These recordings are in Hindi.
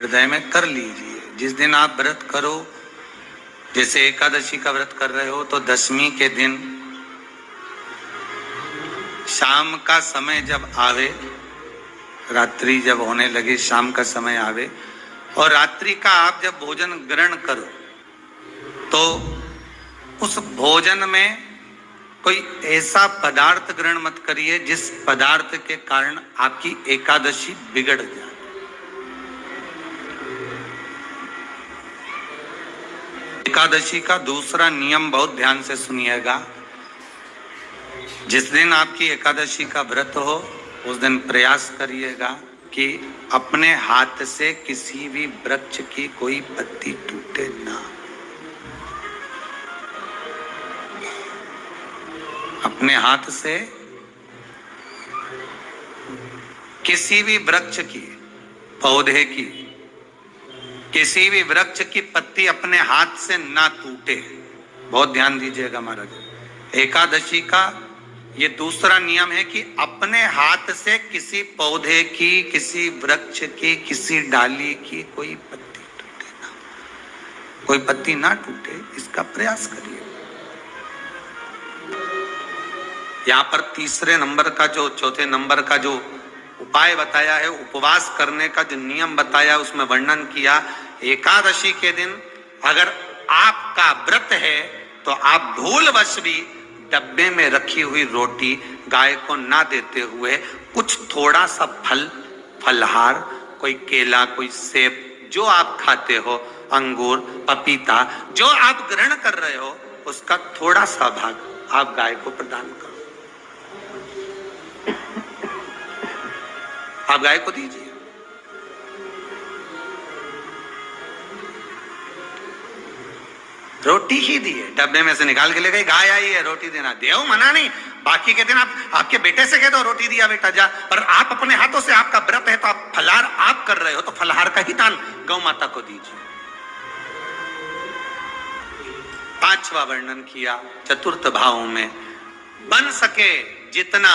हृदय में कर लीजिए। जिस दिन आप व्रत करो, जैसे एकादशी का व्रत कर रहे हो, तो दशमी के दिन शाम का समय जब आवे, रात्रि जब होने लगे, शाम का समय आवे और रात्रि का आप जब भोजन ग्रहण करो, तो उस भोजन में कोई ऐसा पदार्थ ग्रहण मत करिए जिस पदार्थ के कारण आपकी एकादशी बिगड़ जाए। एकादशी का दूसरा नियम बहुत ध्यान से सुनिएगा। जिस दिन आपकी एकादशी का व्रत हो, उस दिन प्रयास करिएगा कि अपने हाथ से किसी भी वृक्ष की कोई पत्ती टूटे ना। अपने हाथ से किसी भी वृक्ष की, पौधे की, किसी भी वृक्ष की पत्ती अपने हाथ से ना टूटे। बहुत ध्यान दीजिएगा महाराज। एकादशी का ये दूसरा नियम है कि अपने हाथ से किसी पौधे की, किसी वृक्ष की, किसी डाली की कोई पत्ती टूटे ना, कोई पत्ती ना टूटे, इसका प्रयास करिए। यहां पर तीसरे नंबर का जो, चौथे नंबर का जो उपाय बताया है, उपवास करने का जो नियम बताया, उसमें वर्णन किया। एकादशी के दिन अगर आपका व्रत है तो आप भूलवश भी डब्बे में रखी हुई रोटी गाय को ना देते हुए कुछ थोड़ा सा फल, फलहार, कोई केला, कोई सेब, जो आप खाते हो, अंगूर, पपीता, जो आप ग्रहण कर रहे हो, उसका थोड़ा सा भाग आप गाय को प्रदान करो। आप गाय को दीजिए। रोटी ही दी है, डब्बे में से निकाल के ले गई, गाय आई है, रोटी देना, देव मना नहीं। बाकी के दिन आप आपके बेटे से कह दो रोटी दिया बेटा जा, पर आप अपने हाथों से, आपका व्रत है तो आप फलहार आप कर रहे हो, तो फलहार का ही दान गौ माता को दीजिए। पांचवा वर्णन किया चतुर्थ भाव में, बन सके जितना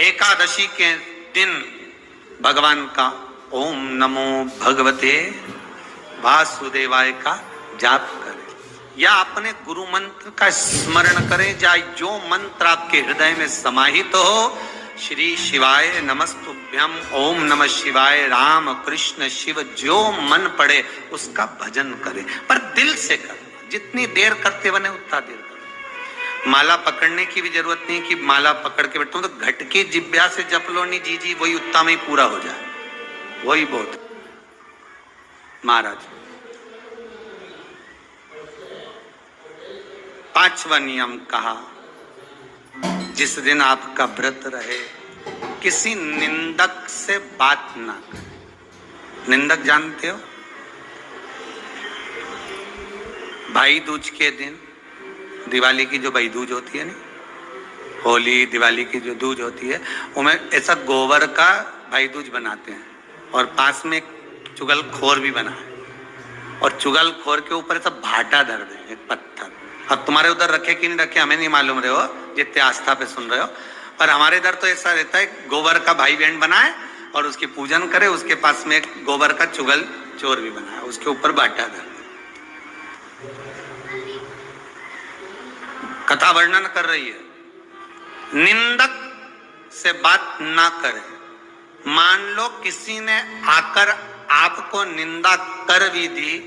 एकादशी के दिन भगवान का ओम नमो भगवते वासुदेवाय का जाप करें, या अपने गुरु मंत्र का स्मरण करें, या जो मंत्र आपके हृदय में समाहित हो, श्री शिवाय नमस्तुभ्यम, ओम नमः शिवाय, राम कृष्ण शिव, जो मन पड़े उसका भजन करें, पर दिल से करें। जितनी देर करते बने उतना देर करें। माला पकड़ने की भी जरूरत नहीं कि माला पकड़ के बैठता हूं तो घट की जिब्या से जप लो, नहीं जी वही उतना में ही पूरा हो जाए, वही बहुत। महाराज पांचवा नियम कहा, जिस दिन आपका व्रत रहे किसी निंदक से बात ना करें। निंदक जानते हो? भाई दूज के दिन, दिवाली की जो भाई दूज होती है ना, होली दिवाली की जो दूज होती है, उनमें ऐसा गोबर का भाई दूज बनाते हैं और पास में एक चुगलखोर भी बना है, और चुगलखोर के ऊपर ऐसा भाटा धर देंगे, पत्थर। अब तुम्हारे उधर रखे कि नहीं रखे हमें नहीं मालूम रहे हो, जितने आस्था पे सुन रहे हो, पर हमारे इधर तो ऐसा रहता है, गोबर का भाई बहन बनाए और उसकी पूजन करे, उसके पास में एक गोबर का चुगल चोर भी बनाए, उसके ऊपर भाटा धर। कथा वर्णन कर रही है, निंदक से बात ना करें। मान लो किसी ने आकर आपको निंदा कर भी दी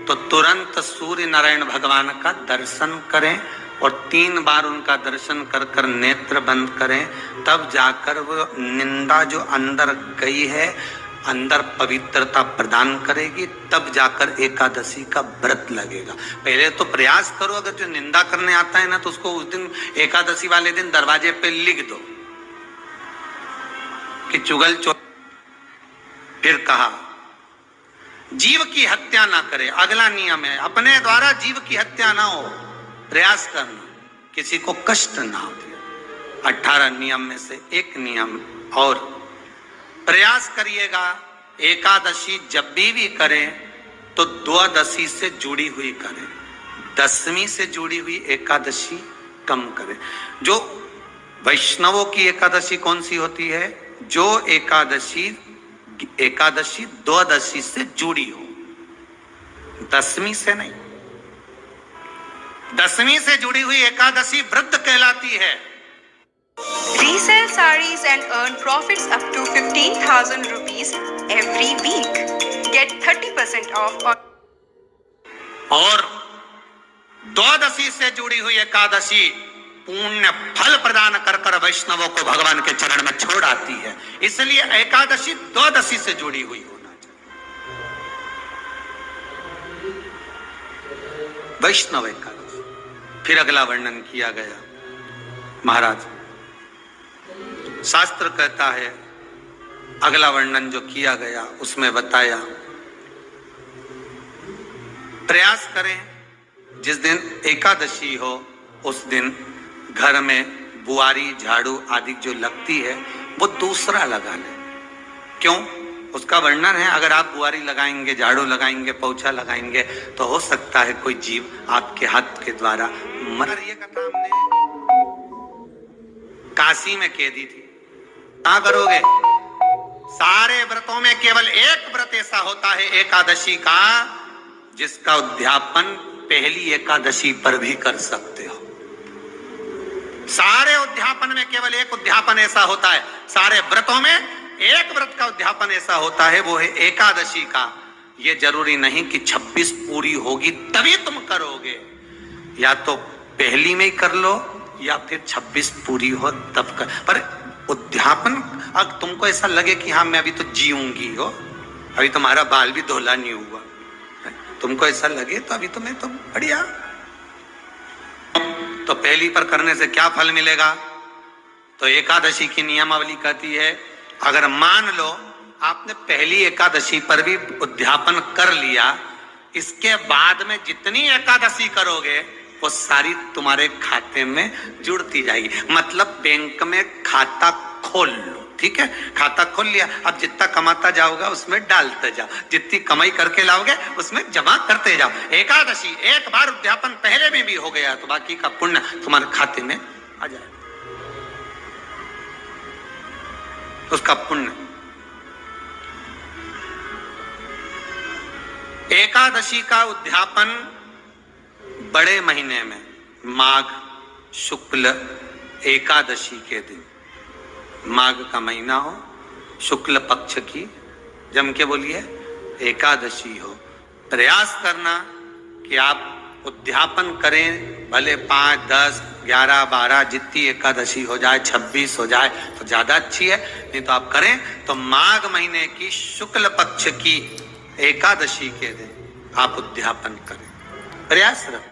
तो तुरंत सूर्य नारायण भगवान का दर्शन करें और 3 बार उनका दर्शन कर कर नेत्र बंद करें, तब जाकर वो निंदा जो अंदर गई है, अंदर पवित्रता प्रदान करेगी, तब जाकर एकादशी का व्रत लगेगा। पहले तो प्रयास करो, अगर जो निंदा करने आता है ना तो उसको उस दिन एकादशी वाले दिन दरवाजे पे लिख दो कि चुगल चोर। फिर कहा जीव की हत्या ना करे। अगला नियम है, अपने द्वारा जीव की हत्या ना हो, प्रयास करना, किसी को कष्ट ना हो। 18 नियम में से एक नियम और, प्रयास करिएगा एकादशी जब भी करें तो द्वादशी से जुड़ी हुई करें, दशमी से जुड़ी हुई एकादशी कम करें। जो वैष्णवों की एकादशी कौन सी होती है? जो एकादशी कि एकादशी द्वादशी से जुड़ी हो, दसवीं से नहीं। दसवीं से जुड़ी हुई एकादशी व्रत कहलाती है। Resell sarees and earn profits up to 15,000 rupees every week. Get 30% off on और द्वादशी से जुड़ी हुई एकादशी पुण्य फल प्रदान कर कर वैष्णवों को भगवान के चरण में छोड़ आती है। इसलिए एकादशी द्वादशी से जुड़ी हुई होना चाहिए। वैष्णव एकादशी। फिर अगला वर्णन किया गया। महाराज शास्त्र कहता है, अगला वर्णन जो किया गया उसमें बताया, प्रयास करें जिस दिन एकादशी हो उस दिन घर में बुआरी झाड़ू आदि जो लगती है वो दूसरा लगा ले। क्यों? उसका वर्णन है, अगर आप बुआरी लगाएंगे, झाड़ू लगाएंगे, पोछा लगाएंगे तो हो सकता है कोई जीव आपके हाथ के द्वारा मर। ये कथा हमने काशी में कह दी थी। क्या करोगे? सारे व्रतों में केवल एक व्रत ऐसा होता है एकादशी का जिसका उद्यापन पहली एकादशी पर भी कर सकते हो। सारे उद्यापन में केवल एक उद्यापन ऐसा होता है, सारे व्रतों में एक व्रत का उद्यापन ऐसा होता है, वो है एकादशी का। ये जरूरी नहीं कि 26 पूरी होगी तभी तुम करोगे, या तो पहली में ही कर लो या फिर 26 पूरी हो तब कर। पर उद्यापन, अब तुमको ऐसा लगे कि हाँ मैं अभी तो जीऊंगी हो, अभी तुम्हारा बाल भी धोला नहीं हुआ, तुमको ऐसा लगे तो अभी तो मैं तो बढ़िया। तो पहली पर करने से क्या फल मिलेगा? तो एकादशी की नियमावली कहती है, अगर मान लो आपने पहली एकादशी पर भी उद्यापन कर लिया, इसके बाद में जितनी एकादशी करोगे वो सारी तुम्हारे खाते में जुड़ती जाएगी। मतलब बैंक में खाता खोल लो, ठीक है? खाता खोल लिया, अब जितना कमाता जाओगा उसमें डालते जाओ, जितनी कमाई करके लाओगे उसमें जमा करते जाओ। एकादशी एक बार उद्यापन पहले में भी हो गया तो बाकी का पुण्य तुम्हारे खाते में आ जाए, उसका पुण्य। एकादशी का उद्यापन बड़े महीने में माघ शुक्ल एकादशी के दिन, माघ का महीना हो, शुक्ल पक्ष की, जम के बोलिए, एकादशी हो। प्रयास करना कि आप उद्यापन करें, भले 5, 10, 11, 12 जितनी एकादशी हो जाए, 26 हो जाए तो ज्यादा अच्छी है, नहीं तो आप करें तो माघ महीने की शुक्ल पक्ष की एकादशी के दिन आप उद्यापन करें। प्रयास रखें।